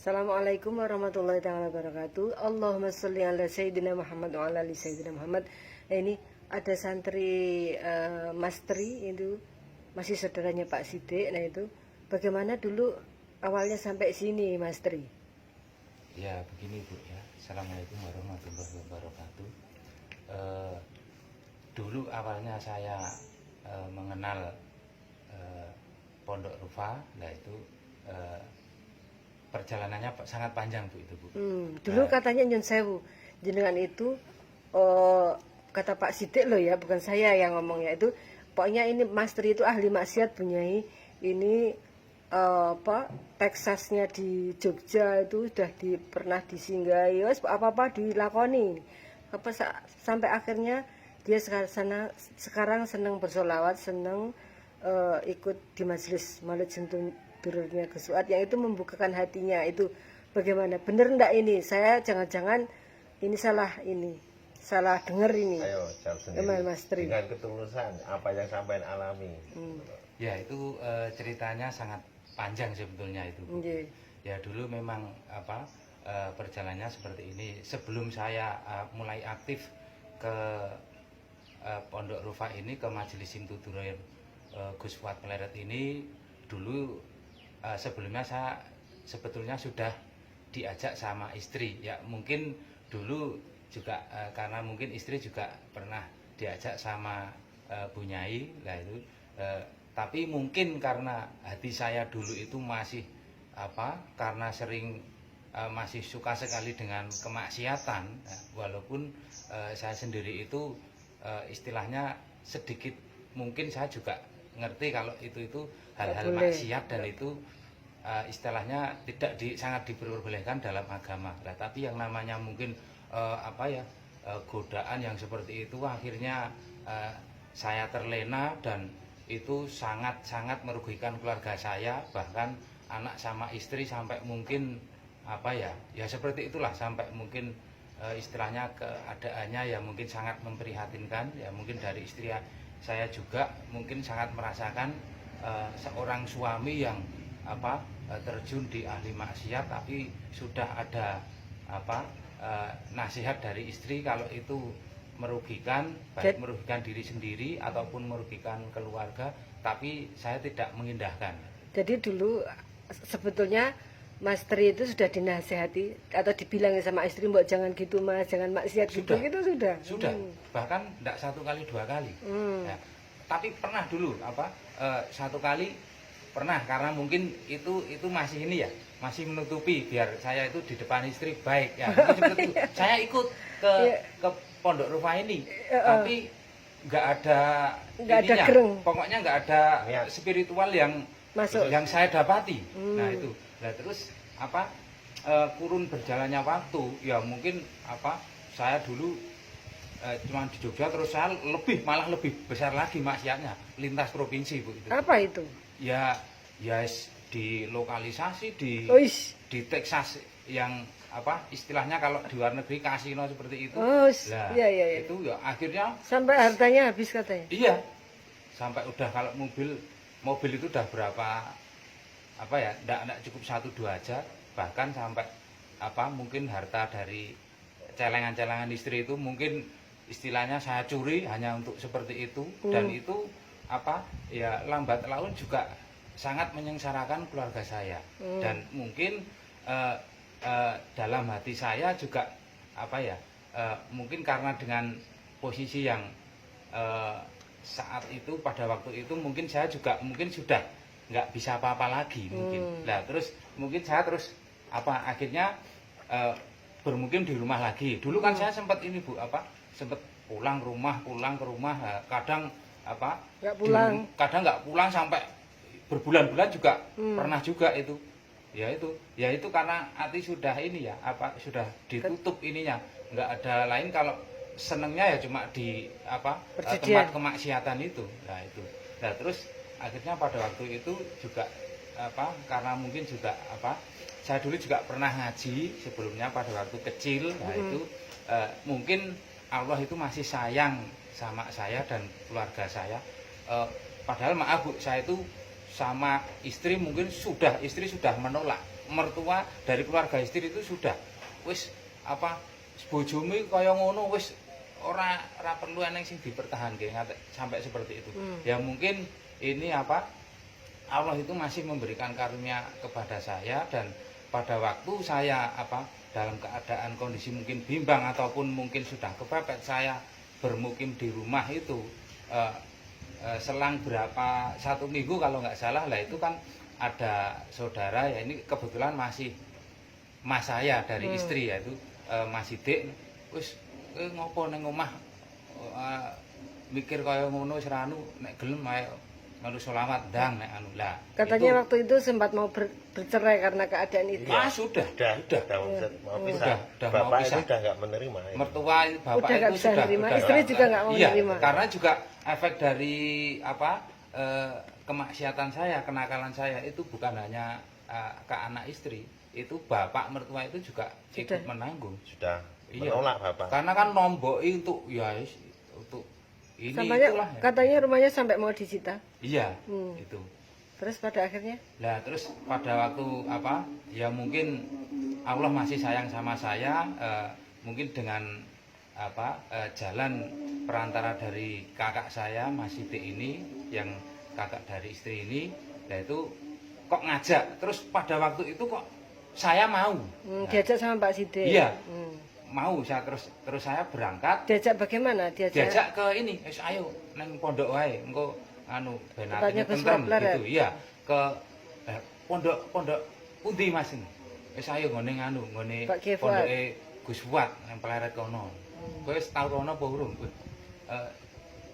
Assalamualaikum warahmatullahi wabarakatuh. Allahumma sholli ala Sayyidina Muhammad wa ala ali Sayyidina Muhammad. Ini ada santri Mas Tri, itu masih saudaranya Pak Sidik. Nah itu bagaimana dulu awalnya sampai sini Mas Tri? Ya begini Bu ya. Assalamualaikum warahmatullahi wabarakatuh. Dulu awalnya saya mengenal Pondok Rufa, nah itu perjalanannya sangat panjang Bu itu Bu. Dulu katanya Nyun Sewu, jenengan itu kata Pak Sidik loh ya, bukan saya yang ngomongnya itu. Pokoknya ini Mas Tri itu ahli maksiat Bunyai. Ini Texasnya di Jogja itu sudah pernah disinggahi, apa dilakoni. Sampai akhirnya dia sekarang senang bersolawat, senang ikut di majelis Maulid Sentun Birurnya Gesuat yang itu membukakan hatinya. Itu bagaimana, bener enggak ini? Saya jangan-jangan ini salah dengar ini. Ayo jawab sendiri Mas Tri. dengan ketulusan apa yang sampean alami. Ya itu ceritanya sangat panjang sebetulnya itu Bu. Ya dulu memang perjalanannya seperti ini. Sebelum saya mulai aktif ke Pondok Rufa ini, ke Majelis Simtuduroyer Gus Fuad Pleret ini, dulu sebelumnya saya sebetulnya sudah diajak sama istri. Ya mungkin dulu juga karena mungkin istri juga pernah diajak sama Bunyai lah itu. Tapi mungkin karena hati saya dulu itu masih karena sering masih suka sekali dengan kemaksiatan, walaupun saya sendiri itu istilahnya sedikit mungkin saya juga ngerti kalau itu hal-hal maksiat dan itu istilahnya tidak sangat diperbolehkan dalam agama. Nah, tapi yang namanya mungkin godaan yang seperti itu akhirnya saya terlena dan itu sangat merugikan keluarga saya, bahkan anak sama istri, sampai mungkin ya seperti itulah, sampai mungkin istilahnya keadaannya ya mungkin sangat memprihatinkan. Ya mungkin dari istri saya juga mungkin sangat merasakan seorang suami yang terjun di ahli maksiat, tapi sudah ada nasihat dari istri kalau itu merugikan, baik merugikan diri sendiri ataupun merugikan keluarga, tapi saya tidak mengindahkan. Jadi dulu sebetulnya Mas Tri itu sudah dinasehati atau dibilangin sama istri, mbok jangan gitu Mas, jangan maksiat gitu sudah. Bahkan tidak 1 kali 2 kali. Ya, tapi pernah dulu satu kali pernah, karena mungkin itu masih ini ya, masih menutupi biar saya itu di depan istri baik ya. Seperti itu. Saya ikut ke Pondok Rufa ini, tapi nggak ada pokoknya nggak ada spiritual yang masuk, yang saya dapati. Nah itu. Nah terus kurun berjalannya waktu ya mungkin saya dulu cuma di Jogja, terus saya malah lebih besar lagi maksiatnya, lintas provinsi Bu itu. Apa itu? Ya Di lokalisasi di Texas yang istilahnya kalau di luar negeri kasino seperti itu. Iya. Itu ya akhirnya sampai hartanya habis katanya. Iya. Sampai udah kalau mobil itu udah berapa enggak cukup 1-2 aja, bahkan sampai mungkin harta dari celengan-celengan istri itu mungkin istilahnya saya curi hanya untuk seperti itu. Dan itu ya lambat laun juga sangat menyengsarakan keluarga saya. Dan mungkin dalam hati saya juga mungkin karena dengan posisi yang saat itu, pada waktu itu mungkin saya juga mungkin sudah nggak bisa apa-apa lagi mungkin. Nah terus mungkin saya akhirnya bermukim di rumah lagi. Dulu kan saya sempat ini Bu, sempat pulang ke rumah, kadang nggak pulang, kadang nggak pulang sampai berbulan-bulan juga pernah juga itu. Ya itu karena hati sudah ini ya, sudah ditutup ininya, nggak ada lain. Kalau senengnya ya cuma di tempat kemaksiatan itu. Nah itu. Nah terus akhirnya pada waktu itu juga karena mungkin juga saya dulu juga pernah ngaji sebelumnya pada waktu kecil. Nah itu mungkin Allah itu masih sayang sama saya dan keluarga saya. Padahal maaf Bu, saya itu sama istri mungkin istri sudah menolak mertua dari keluarga istri itu sudah wis apa bojomu kaya ngono wis ora perlu eneng sing dipertahanke sampai seperti itu. Ya mungkin ini apa Allah itu masih memberikan karunia kepada saya, dan pada waktu saya apa dalam keadaan kondisi mungkin bimbang ataupun mungkin sudah kepepet, saya bermukim di rumah itu selang berapa 1 minggu kalau nggak salah lah, itu kan ada saudara ya, ini kebetulan masih mas saya dari istri, yaitu Mas Sidik, wis ngopo neng omah mikir kaya ngono wis ranu, nek gelem ae melu selawat ndang nek anu lah. Katanya waktu itu sempat mau bercerai karena keadaan itu. Ah sudah mau pisah. Bapak itu udah nggak menerima. Mertua bapak udah itu bisa sudah nerima. Istri juga nggak mau menerima. Karena juga efek dari apa kemaksiatan saya, kenakalan saya itu bukan hanya ke anak istri, itu bapak mertua itu juga ikut menanggung. Sudah Iya. menolak bapak. Karena kan nomboki untuk ya untuk ini Sampainya, itulah ya. katanya rumahnya sampai mau disita. Iya, itu. Terus pada akhirnya? Nah, terus pada waktu apa? Ya mungkin Allah masih sayang sama saya, mungkin dengan apa? Jalan perantara dari kakak saya Mas Sidik ini, yang kakak dari istri ini, yaitu kok ngajak. Terus pada waktu itu kok saya mau. Diajak sama Pak Sidik. Iya. Mau saya terus saya berangkat. Diajak bagaimana? Diajak ke ini, ayo nang pondok wae, engko anu ben atine Gus tentrem Wapler, gitu. Iya, ke pondok pundi Mas ini? Wis ayo ngene anu, ngene pondoke Gus Fuad nang Pleret kono. Kowe wis tau rono apa urung?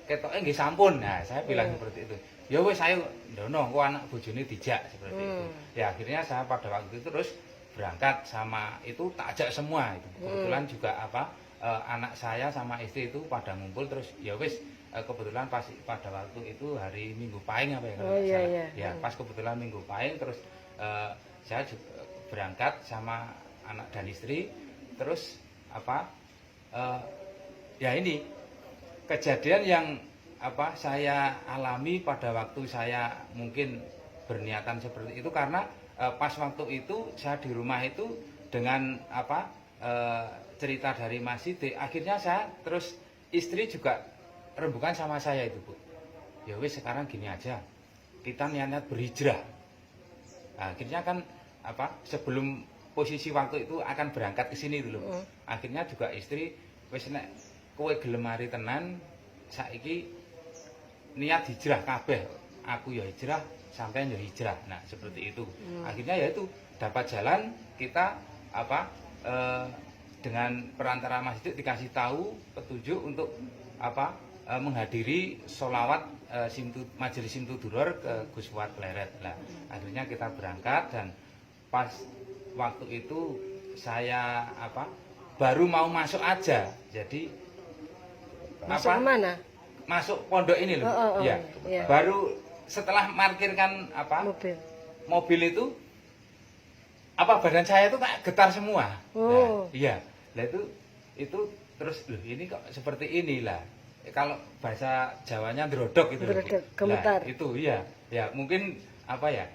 Ketoke nggih sampun. Nah, saya bilang seperti itu. Ya wis ayo ndono, engko anak bojone dijak seperti itu. Ya akhirnya saya pada waktu itu terus berangkat sama itu, tak ajak semua itu. Kebetulan juga apa anak saya sama istri itu pada ngumpul, terus ya wis kebetulan pas pada waktu itu hari Minggu Pahing apa ya kalau iya, salah. iya. Ya pas kebetulan Minggu Pahing, terus saya juga berangkat sama anak dan istri, terus apa ya ini kejadian yang apa saya alami pada waktu saya mungkin berniatan seperti itu, karena pas waktu itu saya di rumah itu dengan apa cerita dari Mas Sidik, akhirnya saya terus istri juga rembukan sama saya itu, Bu. Ya wis sekarang gini aja, kita niat berhijrah. Nah, akhirnya kan apa sebelum posisi waktu itu akan berangkat ke sini dulu. Akhirnya juga istri wis nek kowe gelem mari tenan, saiki niat hijrah kabeh. Aku ya hijrah, sampai ya hijrah. Nah seperti itu. Akhirnya ya itu dapat jalan, kita apa dengan perantara Mas Sidik dikasih tahu petunjuk untuk apa menghadiri sholawat majelis Simtuduror ke Gus Fuad Pleret. Nah akhirnya kita berangkat, dan pas waktu itu saya apa baru mau masuk aja, jadi masuk apa, mana? Masuk pondok ini loh. Ya. Iya. Baru setelah parkirkan apa mobil itu, apa badan saya itu tak getar semua. Nah, iya. Nah itu terus loh ini kok seperti inilah. Kalau bahasa Jawanya drodok itu. Drodok, gemetar. Nah, itu iya. Ya mungkin apa ya?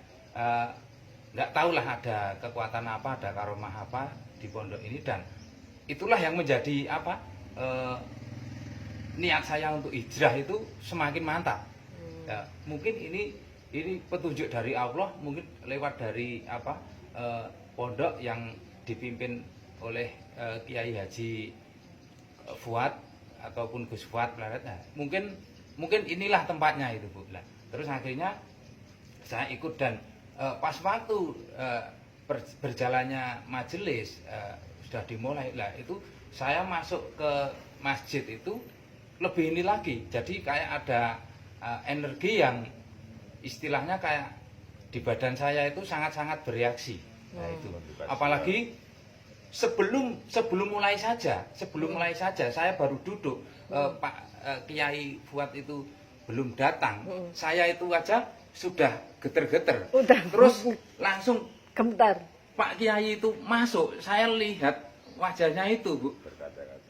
Nggak tahulah ada kekuatan apa, ada karomah apa di pondok ini, dan itulah yang menjadi apa? Niat saya untuk hijrah itu semakin mantap. Ya, mungkin ini petunjuk dari Allah, mungkin lewat dari apa pondok yang dipimpin oleh Kiai Haji Fuad ataupun Gus Fuad Pleret. Nah, mungkin inilah tempatnya itu, Bu. Nah, terus akhirnya saya ikut, dan pas waktu berjalannya majelis sudah dimulai lah, itu saya masuk ke masjid itu lebih ini lagi, jadi kayak ada energi yang istilahnya kayak di badan saya itu sangat-sangat bereaksi. Nah itu apalagi sebelum mulai saja saya baru duduk, Pak Kiai Fuad itu belum datang, saya itu aja sudah geter-geter, terus langsung gemetar. Pak Kiai itu masuk, saya lihat wajahnya itu, Bu,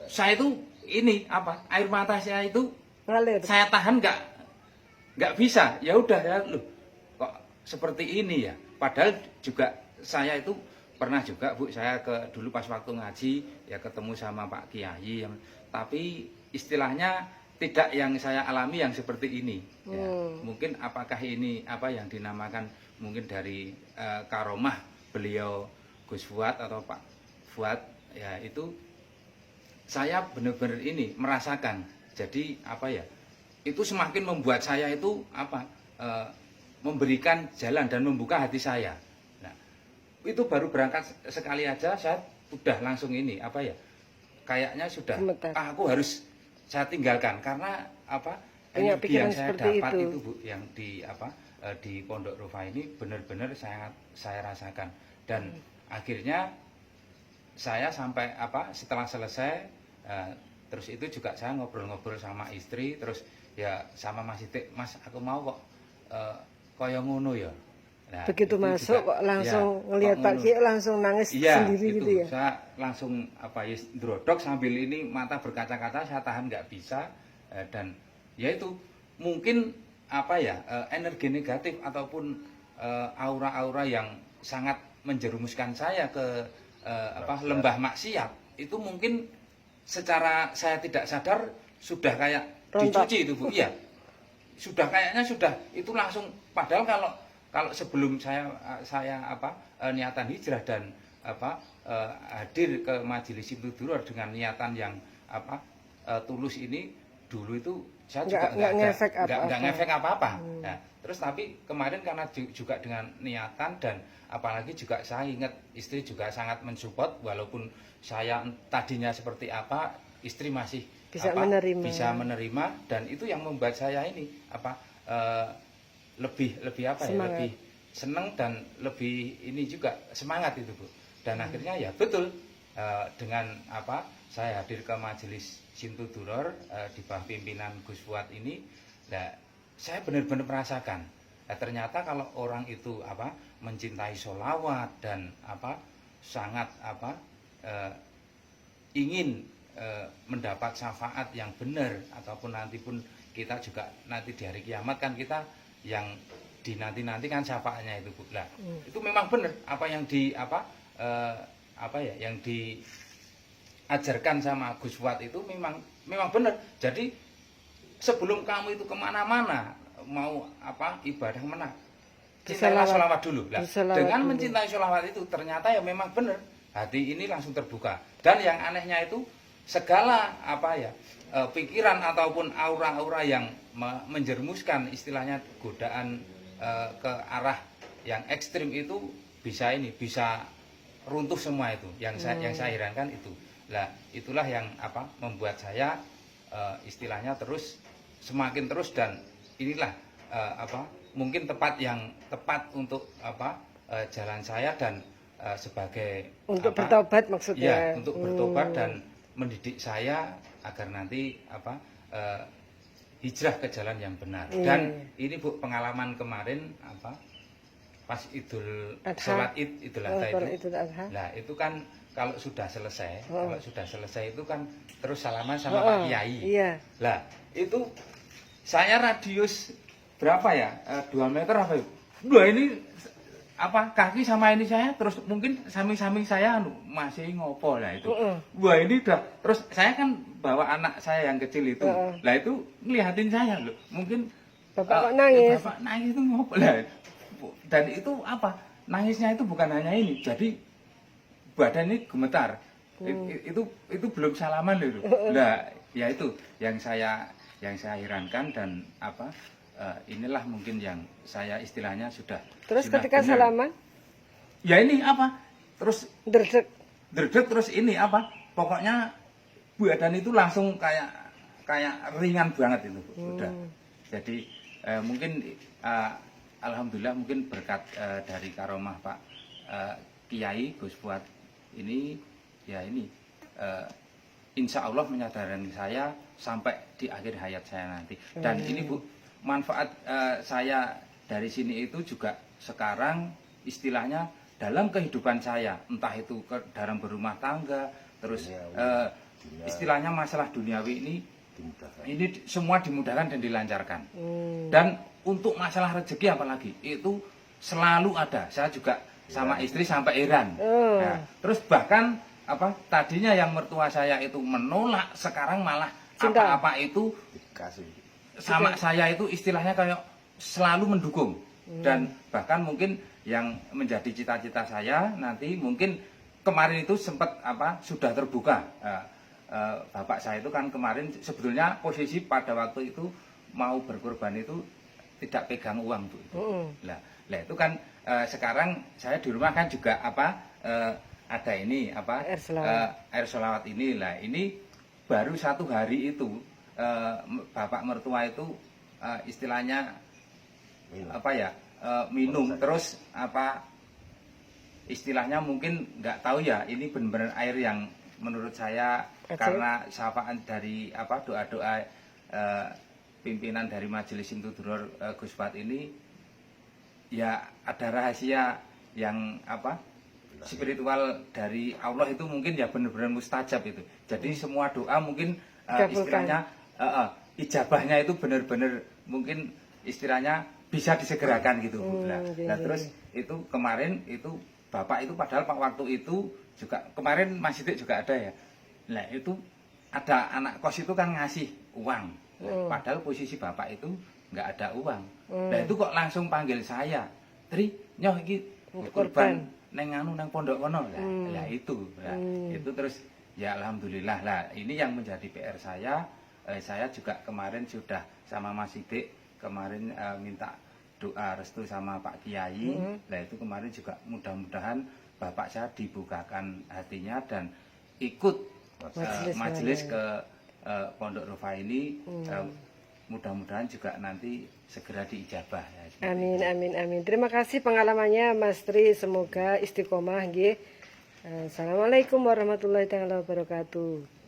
saya itu ini apa air mata saya itu ngalir, saya tahan nggak bisa. Ya udah ya, loh kok seperti ini ya, padahal juga saya itu pernah juga Bu, saya dulu pas waktu ngaji ya ketemu sama Pak Kiai yang tapi istilahnya tidak yang saya alami yang seperti ini. Ya, mungkin apakah ini apa yang dinamakan mungkin dari karomah beliau Gus Fuad atau Pak Fuad ya itu saya benar-benar ini merasakan. Jadi apa ya? Itu semakin membuat saya itu apa? Memberikan jalan dan membuka hati saya. Nah, itu baru berangkat sekali aja saya udah langsung ini apa ya? Kayaknya sudah aku harus saya tinggalkan karena apa? Energi yang saya dapat itu Bu yang di apa? Di Pondok Rufa ini benar-benar saya rasakan dan akhirnya saya sampai apa setelah selesai terus itu juga saya ngobrol-ngobrol sama istri terus ya sama Mas Itik, Mas aku mau kok kaya ngono ya. Nah, begitu masuk juga, kok langsung ya, ngelihat Pak Kiai langsung nangis ya, sendiri gitu ya. Saya langsung apa ya ndrodok sambil ini mata berkaca-kaca saya tahan nggak bisa dan ya itu mungkin apa ya energi negatif ataupun aura-aura yang sangat menjerumuskan saya ke apa lembah maksiat itu mungkin secara saya tidak sadar sudah kayak dicuci itu Bu. Iya. Sudah kayaknya sudah itu langsung padahal kalau sebelum saya apa niatan hijrah dan apa hadir ke majelis Simtuduror dengan niatan yang apa tulus ini dulu itu saya juga nggak ngefek apa-apa. Nah, terus tapi kemarin karena juga dengan niatan dan apalagi juga saya ingat istri juga sangat mensupport walaupun saya tadinya seperti apa istri masih bisa menerima dan itu yang membuat saya ini apa lebih apa ya lebih senang dan lebih ini juga semangat itu Bu dan akhirnya ya betul dengan apa saya hadir ke majelis Simtuduror di bawah pimpinan Gus Fuad ini nah saya benar-benar merasakan ternyata kalau orang itu apa mencintai sholawat dan apa sangat apa ingin mendapat syafaat yang benar ataupun nanti pun kita juga nanti di hari kiamat kan kita yang dinanti kan syafaatnya itu Bu. Lah, itu memang benar apa yang di apa ya yang diajarkan sama Gus Fuad itu memang benar. Jadi sebelum kamu itu kemana-mana mau apa ibadah mana cintailah sholawat dulu. Lah, dengan mencintai sholawat itu ternyata ya memang benar hati ini langsung terbuka dan yang anehnya itu segala apa ya pikiran ataupun aura-aura yang menjerumuskan istilahnya godaan ke arah yang ekstrim itu bisa runtuh semua itu yang saya herankan itu lah itulah yang apa membuat saya istilahnya terus semakin terus dan inilah apa mungkin tepat untuk apa jalan saya dan sebagai untuk apa, bertobat maksudnya ya untuk bertobat dan mendidik saya agar nanti apa hijrah ke jalan yang benar dan ini Bu pengalaman kemarin apa pas sholat Idul Adha itu nah itu kan kalau sudah selesai itu kan terus salaman sama Pak Kiai iya. Lah itu saya radius berapa ya 2 meter apa itu dua ini apa kaki sama ini saya terus mungkin samping-samping saya masih ngopo lah itu. Wah ini udah terus saya kan bawa anak saya yang kecil itu. Lah itu ngeliatin saya loh. Mungkin Bapak kok nangis. Bapak nangis itu ngopo lah. Dan itu apa? Nangisnya itu bukan hanya ini. Jadi badan ini gemetar. Itu belum salaman loh. Lah ya itu yang saya herankan dan apa inilah mungkin yang saya istilahnya sudah terus ketika benar. Salaman ya ini apa terus derdek terus ini apa pokoknya badan itu langsung kayak ringan banget itu udah jadi mungkin alhamdulillah mungkin berkat dari karomah Pak Kiai Gus Fuad ini ya ini insya Allah menyadarkan saya sampai di akhir hayat saya nanti dan ini Bu manfaat saya dari sini itu juga sekarang istilahnya dalam kehidupan saya entah itu dalam berumah tangga terus istilahnya masalah duniawi ini semua dimudahkan dan dilancarkan dan untuk masalah rezeki apalagi itu selalu ada saya juga sama istri sampai heran. Oh. Nah, terus bahkan apa tadinya yang mertua saya itu menolak, sekarang malah Cinta. apa-apa itu Kasih. sama saya itu istilahnya kayak selalu mendukung. Dan bahkan mungkin yang menjadi cita-cita saya nanti mungkin kemarin itu sempat apa sudah terbuka. Bapak saya itu kan kemarin sebetulnya posisi pada waktu itu mau berkorban itu tidak pegang uang tuh. Lah itu kan sekarang saya di rumah kan juga apa ada ini apa air selawat ini. Lah ini baru 1 hari itu bapak mertua itu istilahnya apa ya minum terus apa istilahnya mungkin nggak tahu ya ini benar-benar air yang menurut saya karena sapaan dari apa doa-doa pimpinan dari Majelis Simtuduror Gus Pat ini ya ada rahasia yang apa spiritual dari Allah itu mungkin ya benar-benar mustajab itu. Jadi semua doa mungkin istilahnya ijabahnya itu benar-benar mungkin istilahnya bisa disegerakan gitu Bu. Nah terus itu kemarin itu Bapak itu padahal Pak waktu itu juga kemarin Mas Sidik juga ada ya. Nah itu ada anak kos itu kan ngasih uang. Nah, padahal posisi Bapak itu nggak ada uang. Nah itu kok langsung panggil saya, Tri, nyoh iki kurban neng anu neng pondok kono. Lah itu, itu terus ya alhamdulillah lah. Ini yang menjadi PR saya. Saya juga kemarin sudah sama Mas Sidik kemarin minta doa restu sama Pak Kiai. Nah itu kemarin juga mudah-mudahan Bapak saya dibukakan hatinya dan ikut majelis ke Pondok Rofa ini. Mudah-mudahan juga nanti segera diijabah ya. Amin amin amin. Terima kasih pengalamannya Mas Tri, semoga istiqomah nggih. Assalamualaikum warahmatullahi wabarakatuh.